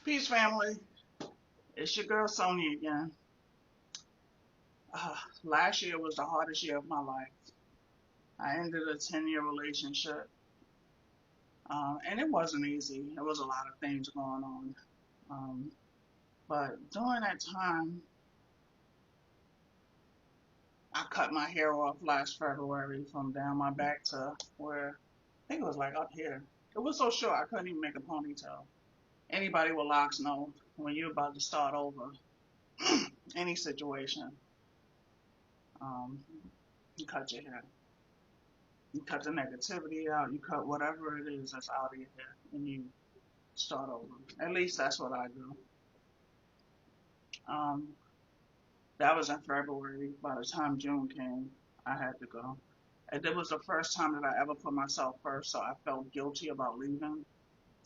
Peace, family. It's your girl Sonya again. Uh, Last year was the hardest year of my life. I ended a 10-year relationship, and it wasn't easy. There was a lot of things going on. Um, but during that time, I cut my hair off last February from down my back to where I think it was like up here. It was so short I couldn't even make a ponytail. Anybody with locks know when you're about to start over any situation, um, you cut your hair. You cut the negativity out. You cut whatever it is that's out of your head, and you start over. At least that's what I do. Um, that was in February. By the time June came, I had to go. And it was the first time that I ever put myself first, so I felt guilty about leaving.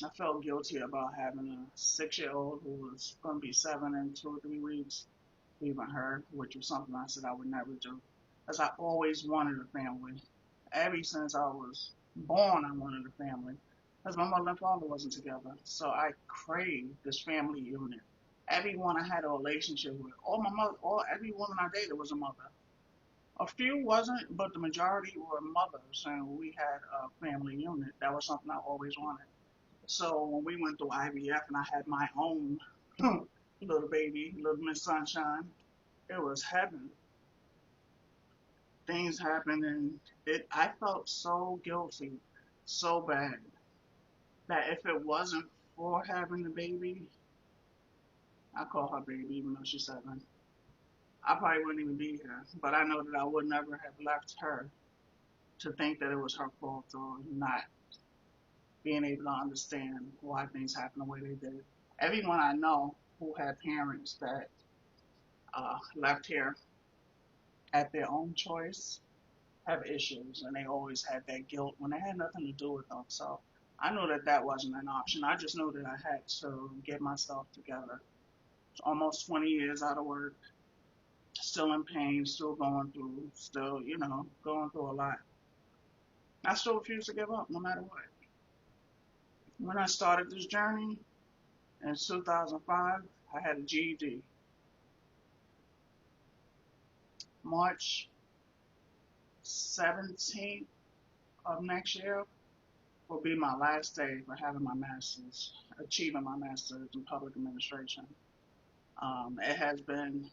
I felt guilty about having a 6-year-old who was going to be 7 in 2 or 3 weeks, leaving her, which was something I said I would never do. Because I always wanted a family. Ever since I was born, I wanted a family. Because my mother and father wasn't together. So I craved this family unit. Everyone I had a relationship with, every woman I dated was a mother. A few wasn't, but the majority were mothers, and we had a family unit. That was something I always wanted. So when we went through IVF and I had my own little baby, little Miss Sunshine, it was heaven. Things happened and I felt so guilty, so bad that if it wasn't for having the baby, I call her baby even though she's 7, I probably wouldn't even be here. But I know that I would never have left her to think that it was her fault or not being able to understand why things happened the way they did. Everyone I know who had parents that left here at their own choice have issues, and they always had that guilt when they had nothing to do with them. So I knew that that wasn't an option. I just knew that I had to get myself together. It's almost 20 years out of work, still in pain, still going through, still, going through a lot. I still refuse to give up no matter what. When I started this journey in 2005, I had a GED. March 17th of next year will be my last day for having my master's, achieving my master's in public administration. It has been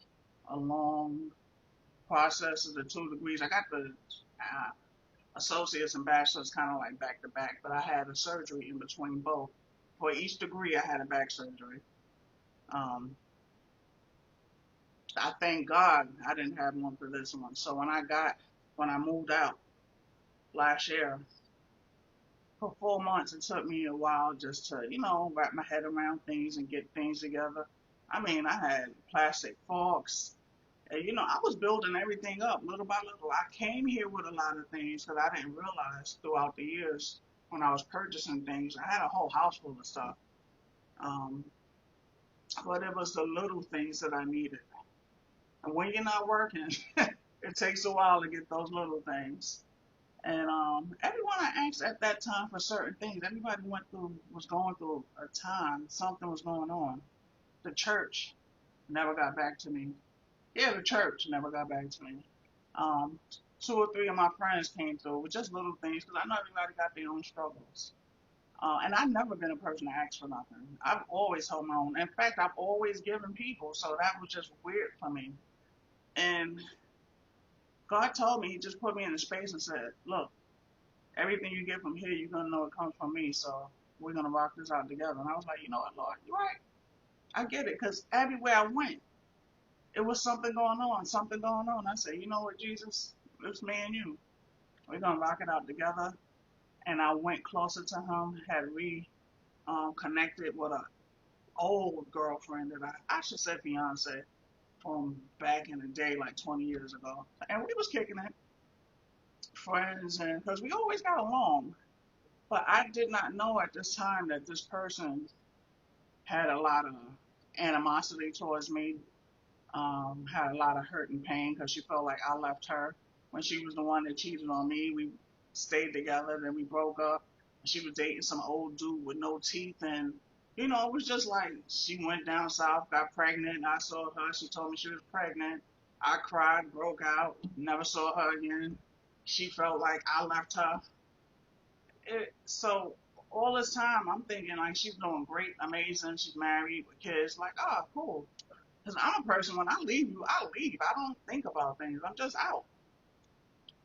a long process of the 2 degrees. I got the associates and bachelor's kind of like back to back, but I had a surgery in between both. For each degree, I had a back surgery. Um, I thank God I didn't have one for this one. So when I moved out last year, for 4 months, it took me a while just to, wrap my head around things and get things together. I mean, I had plastic forks. And, I was building everything up little by little. I came here with a lot of things because I didn't realize throughout the years when I was purchasing things, I had a whole house full of stuff. Um, but it was the little things that I needed. And when you're not working, it takes a while to get those little things. And everyone I asked at that time for certain things, everybody was going through a time, something was going on. The church never got back to me. Yeah, the church never got back to me. Um, 2 or 3 of my friends came through with just little things because I know everybody got their own struggles. And I've never been a person to ask for nothing. I've always held my own. In fact, I've always given people, so that was just weird for me. And God told me, He just put me in a space and said, look, everything you get from here, you're going to know it comes from me, so we're going to rock this out together. And I was like, you know what, Lord, you're right. I get it, because everywhere I went, it was something going on, something going on. I said, you know what, Jesus, it's me and you. We're going to rock it out together. And I went closer to him, had connected with an old girlfriend that I should say fiance from back in the day, like 20 years ago. And we was kicking it, friends, and because we always got along. But I did not know at this time that this person had a lot of animosity towards me, had a lot of hurt and pain because she felt like I left her when she was the one that cheated on me. We stayed together, then we broke up. She was dating some old dude with no teeth, and It was just like she went down south, got pregnant. I saw her. She told me she was pregnant. I cried, broke out, never saw her again. She felt like I left her. So all this time, I'm thinking like she's doing great, amazing. She's married with kids. Like, oh, cool. Because I'm a person, when I leave you, I leave. I don't think about things. I'm just out.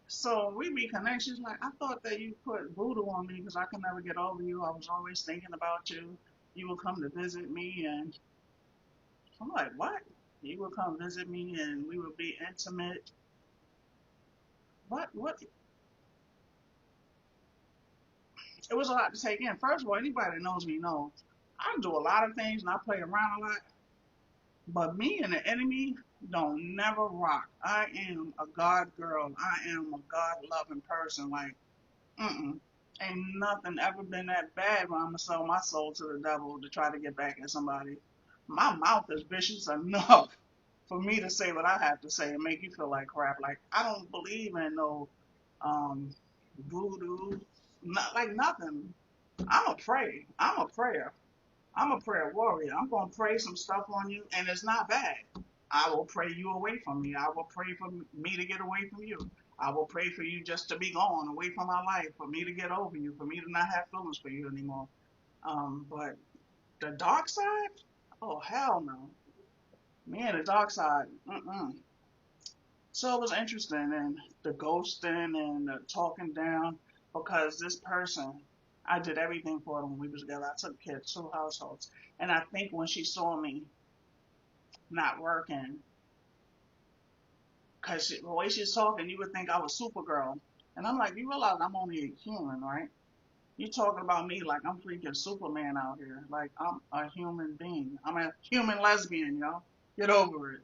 So we reconnect. She's like, I thought that you put voodoo on me because I could never get over you. I was always thinking about you. You would come to visit me, and I'm like, what? You would come visit me, and we would be intimate. What? What? It was a lot to take in. First of all, anybody that knows me knows I do a lot of things and I play around a lot. But me and the enemy don't never rock. I am a God girl. I am a God loving person. Like, mm-mm. Ain't nothing ever been that bad when I'm gonna sell my soul to the devil to try to get back at somebody. My mouth is vicious enough for me to say what I have to say and make you feel like crap. Like, I don't believe in no um voodoo, not like nothing. I'm a pray. I'm a prayer. I'm a prayer warrior. I'm gonna pray some stuff on you, and it's not bad. I will pray you away from me. I will pray for me to get away from you. I will pray for you just to be gone away from my life, for me to get over you, for me to not have feelings for you anymore. But the dark side, oh hell no. Me and the dark side, mm-mm. So it was interesting, and the ghosting and the talking down, because this person, I did everything for them when we was together. I took care of two households, and I think when she saw me not working, because the way she's talking, you would think I was Supergirl, and I'm like, you realize I'm only a human, right? You talking about me like I'm freaking Superman out here, like I'm a human being. I'm a human lesbian, yo. Get over it.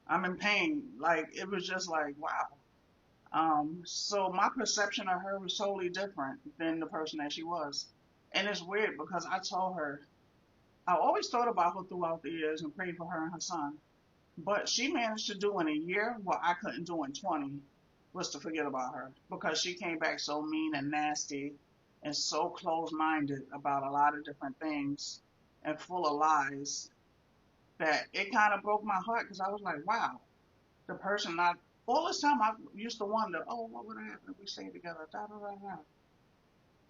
I'm in pain. Like it was just like, wow. So my perception of her was totally different than the person that she was. And it's weird because I told her, I always thought about her throughout the years and prayed for her and her son. But she managed to do in a year what I couldn't do in 20 was to forget about her because she came back so mean and nasty and so close minded about a lot of different things and full of lies that it kind of broke my heart because I was like, wow, the person I all this time I used to wonder, oh, what would happen if we stayed together? Da, da, da, da.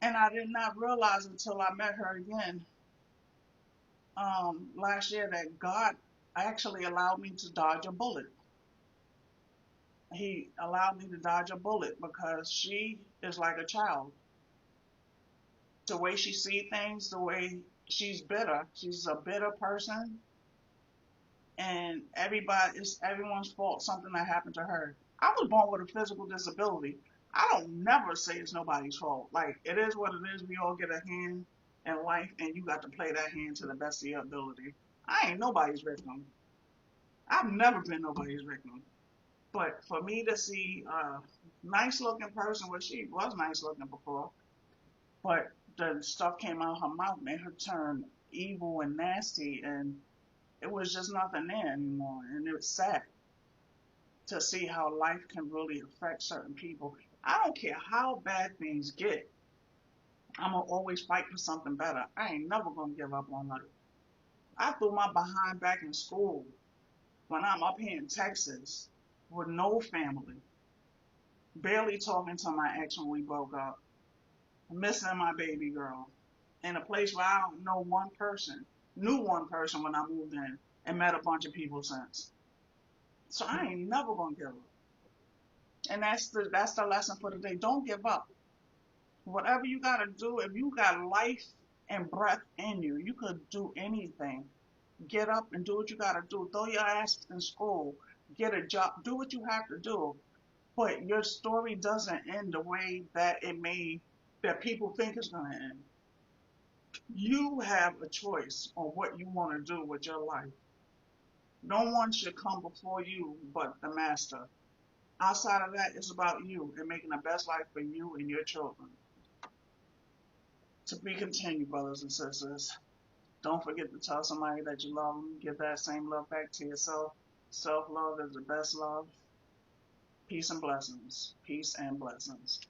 And I did not realize until I met her again last year that God actually allowed me to dodge a bullet. He allowed me to dodge a bullet because she is like a child. The way she sees things, the way she's bitter. She's a bitter person, and it's everyone's fault something that happened to her. I was born with a physical disability. I don't never say it's nobody's fault. Like it is what it is. We all get a hand in life, and you got to play that hand to the best of your ability. I ain't nobody's victim. I've never been nobody's victim. But for me to see a nice looking person, well, she was nice looking before, but the stuff came out of her mouth made her turn evil and nasty, and it was just nothing there anymore. And it was sad to see how life can really affect certain people. I don't care how bad things get, I'm gonna always fight for something better. I ain't never gonna give up on life. I threw my behind back in school when I'm up here in Texas with no family, barely talking to my ex when we broke up, missing my baby girl, in a place where I don't know one person, knew one person when I moved in, and met a bunch of people since. So I ain't never gonna give up. And that's the lesson for today. Don't give up. Whatever you gotta do, if you got life and breath in you, you could do anything. Get up and do what you gotta do. Throw your ass in school. Get a job. Do what you have to do. But your story doesn't end the way that people think it's gonna end. You have a choice on what you want to do with your life. No one should come before you but the master. Outside of that, it's about you and making the best life for you and your children. To be continued, brothers and sisters. Don't forget to tell somebody that you love them. Give that same love back to yourself. Self love is the best love. Peace and blessings. Peace and blessings.